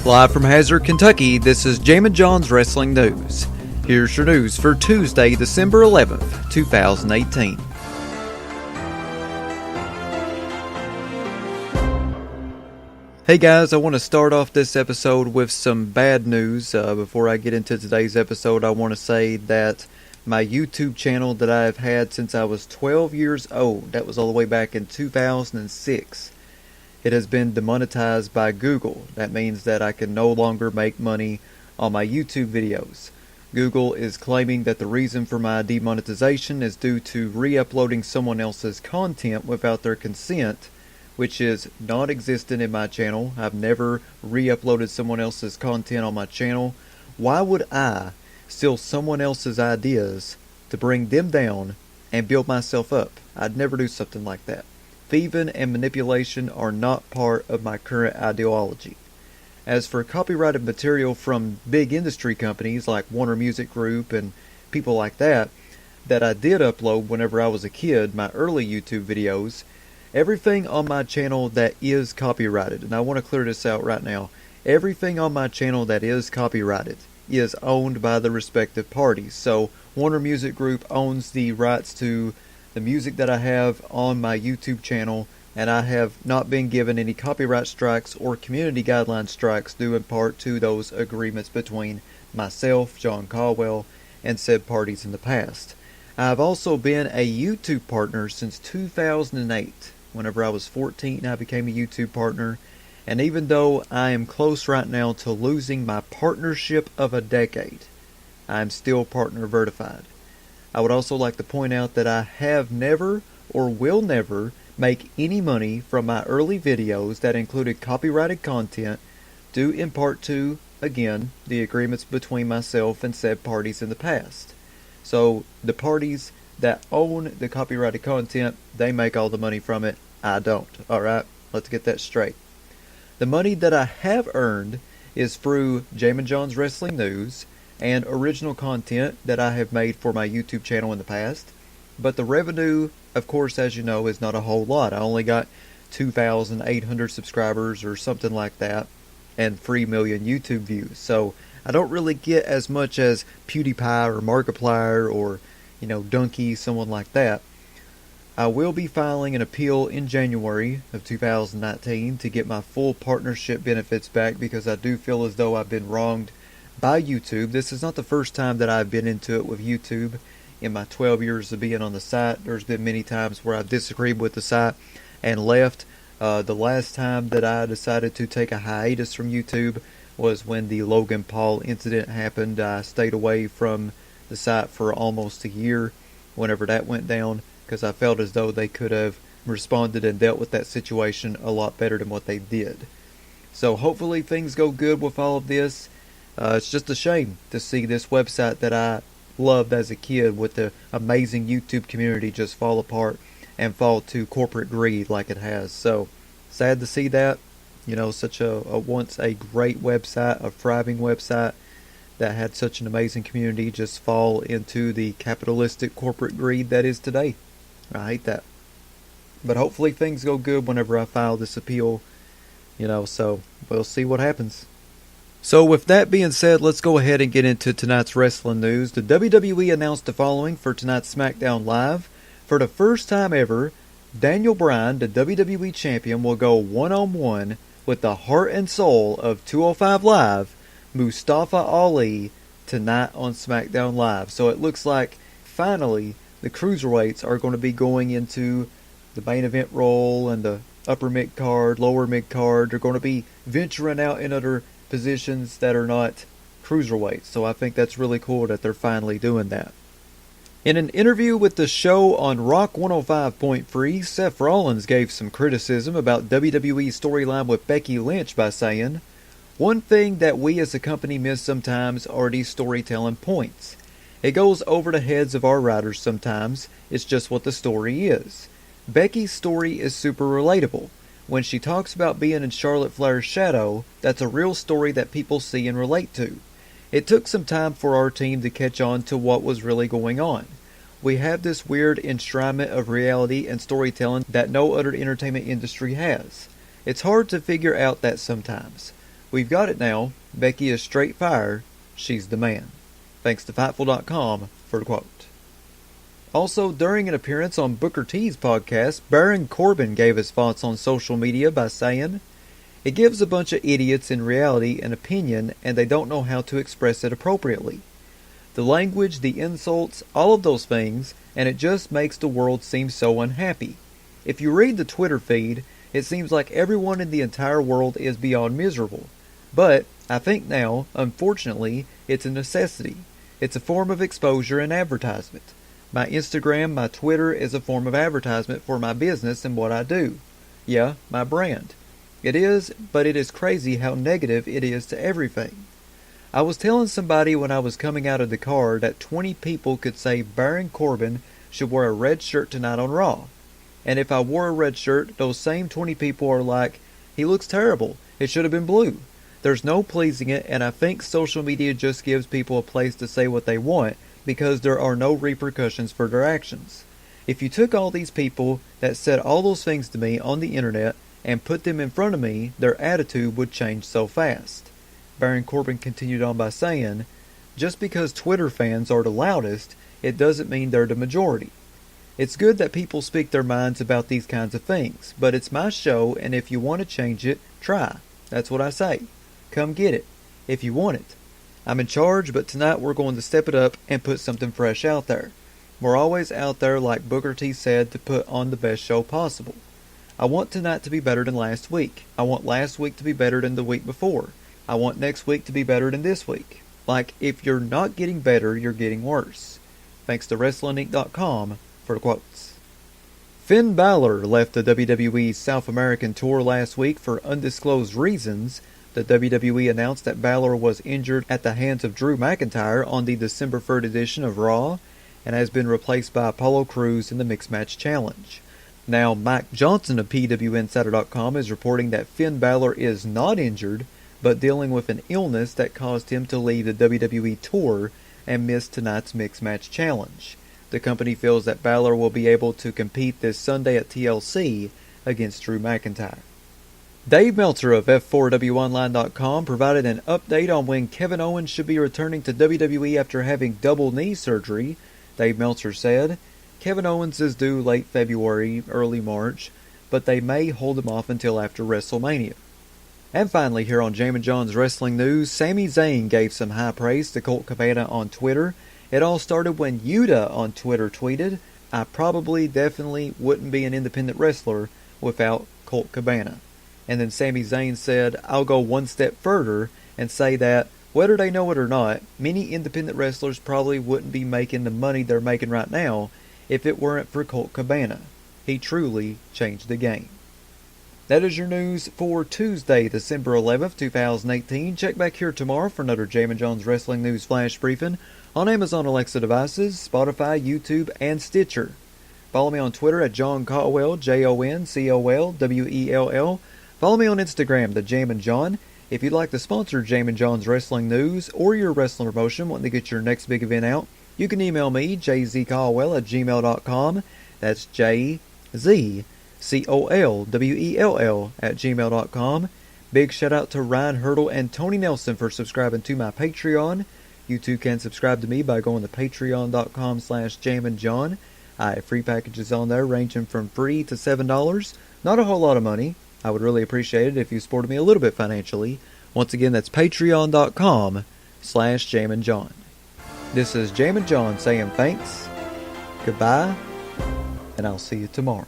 Live from Hazard, Kentucky, this is Jammin John's Wrestling News. Here's your news for Tuesday, December 11th, 2018. Hey guys, I want to start off this episode with some bad news. Before I get into today's episode, I want to say that my YouTube channel that I've had since I was 12 years old, that was all the way back in 2006, it has been demonetized by Google. That means that I can no longer make money on my YouTube videos. Google is claiming that the reason for my demonetization is due to re-uploading someone else's content without their consent, which is non-existent in my channel. I've never re-uploaded someone else's content on my channel. Why would I steal someone else's ideas to bring them down and build myself up? I'd never do something like that. Thieving and manipulation are not part of my current ideology. As for copyrighted material from big industry companies like Warner Music Group and people like that I did upload whenever I was a kid, my early YouTube videos, everything on my channel that is copyrighted, and I want to clear this out right now, everything on my channel that is copyrighted is owned by the respective parties. So Warner Music Group owns the rights to the music that I have on my YouTube channel, and I have not been given any copyright strikes or community guideline strikes due in part to those agreements between myself, John Caldwell, and said parties in the past. I've also been a YouTube partner since 2008. Whenever I was 14, I became a YouTube partner, and even though I am close right now to losing my partnership of a decade, I am still partner verified. I would also like to point out that I have never or will never make any money from my early videos that included copyrighted content due in part to, again, the agreements between myself and said parties in the past. So the parties that own the copyrighted content, they make all the money from it. I don't. Alright, let's get that straight. The money that I have earned is through Jammin John's Wrestling News and original content that I have made for my YouTube channel in the past. But the revenue, of course, as you know, is not a whole lot. I only got 2,800 subscribers or something like that and 3 million YouTube views. So I don't really get as much as PewDiePie or Markiplier or, Donkey, someone like that. I will be filing an appeal in January of 2019 to get my full partnership benefits back because I do feel as though I've been wronged by YouTube. This is not the first time that I've been into it with YouTube. In my 12 years of being on the site, there's been many times where I've disagreed with the site and left. The last time that I decided to take a hiatus from YouTube was when the Logan Paul incident happened. I stayed away from the site for almost a year whenever that went down because I felt as though they could have responded and dealt with that situation a lot better than what they did. So hopefully things go good with all of this. It's just a shame to see this website that I loved as a kid with the amazing YouTube community just fall apart and fall to corporate greed like it has. So sad to see that, such a once a great website, a thriving website that had such an amazing community just fall into the capitalistic corporate greed that is today. I hate that. But hopefully things go good whenever I file this appeal, so we'll see what happens. So with that being said, let's go ahead and get into tonight's wrestling news. The WWE announced the following for tonight's SmackDown Live. For the first time ever, Daniel Bryan, the WWE Champion, will go one-on-one with the heart and soul of 205 Live, Mustafa Ali, tonight on SmackDown Live. So it looks like, finally, the Cruiserweights are going to be going into the main event role and the upper mid-card, lower mid-card. They're going to be venturing out in other positions that are not cruiserweights. So I think that's really cool that they're finally doing that. In an interview with the show on Rock 105.3, Seth Rollins gave some criticism about WWE's storyline with Becky Lynch by saying, "One thing that we as a company miss sometimes are these storytelling points. It goes over the heads of our writers sometimes. It's just what the story is. Becky's story is super relatable. When she talks about being in Charlotte Flair's shadow, that's a real story that people see and relate to. It took some time for our team to catch on to what was really going on. We have this weird enshrinement of reality and storytelling that no other entertainment industry has. It's hard to figure out that sometimes. We've got it now. Becky is straight fire. She's the man. Thanks to Fightful.com for the quote. Also, during an appearance on Booker T's podcast, Baron Corbin gave his thoughts on social media by saying, "It gives a bunch of idiots in reality an opinion and they don't know how to express it appropriately. The language, the insults, all of those things, and it just makes the world seem so unhappy. If you read the Twitter feed, it seems like everyone in the entire world is beyond miserable. But I think now, unfortunately, it's a necessity. It's a form of exposure and advertisement. My Instagram, my Twitter is a form of advertisement for my business and what I do. Yeah, my brand. It is, but it is crazy how negative it is to everything. I was telling somebody when I was coming out of the car that 20 people could say Baron Corbin should wear a red shirt tonight on Raw. And if I wore a red shirt, those same 20 people are like, he looks terrible. It should have been blue. There's no pleasing it, and I think social media just gives people a place to say what they want because there are no repercussions for their actions. If you took all these people that said all those things to me on the internet and put them in front of me, their attitude would change so fast." Baron Corbin continued on by saying, "Just because Twitter fans are the loudest, it doesn't mean they're the majority. It's good that people speak their minds about these kinds of things, but it's my show, and if you want to change it, try. That's what I say. Come get it, if you want it. I'm in charge, but tonight we're going to step it up and put something fresh out there. We're always out there, like Booker T said, to put on the best show possible. I want tonight to be better than last week. I want last week to be better than the week before. I want next week to be better than this week. Like, if you're not getting better, you're getting worse." Thanks to WrestlingInc.com for the quotes. Finn Balor left the WWE South American tour last week for undisclosed reasons. The WWE announced that Balor was injured at the hands of Drew McIntyre on the December 3rd edition of Raw and has been replaced by Apollo Crews in the Mixed Match Challenge. Now, Mike Johnson of PWInsider.com is reporting that Finn Balor is not injured, but dealing with an illness that caused him to leave the WWE tour and miss tonight's Mixed Match Challenge. The company feels that Balor will be able to compete this Sunday at TLC against Drew McIntyre. Dave Meltzer of F4WOnline.com provided an update on when Kevin Owens should be returning to WWE after having double knee surgery. Dave Meltzer said, "Kevin Owens is due late February, early March, but they may hold him off until after WrestleMania." And finally, here on Jammin John's Wrestling News, Sami Zayn gave some high praise to Colt Cabana on Twitter. It all started when Yuta on Twitter tweeted, "I probably definitely wouldn't be an independent wrestler without Colt Cabana." And then Sami Zayn said, "I'll go one step further and say that, whether they know it or not, many independent wrestlers probably wouldn't be making the money they're making right now if it weren't for Colt Cabana. He truly changed the game." That is your news for Tuesday, December 11th, 2018. Check back here tomorrow for another Jammin John's Wrestling News Flash Briefing on Amazon Alexa devices, Spotify, YouTube, and Stitcher. Follow me on Twitter at John Caldwell, JONCOLWELL. Follow me on Instagram, the Jammin John. If you'd like to sponsor Jammin John's Wrestling News or your wrestling promotion wanting to get your next big event out, you can email me, jzcaldwell@gmail.com. That's JZCOLWELL@gmail.com. Big shout out to Ryan Hurdle and Tony Nelson for subscribing to my Patreon. You too can subscribe to me by going to patreon.com/jamminjohn. I have free packages on there ranging from free to $7. Not a whole lot of money. I would really appreciate it if you supported me a little bit financially. Once again, that's patreon.com/jamminjohn. This is Jammin John saying thanks, goodbye, and I'll see you tomorrow.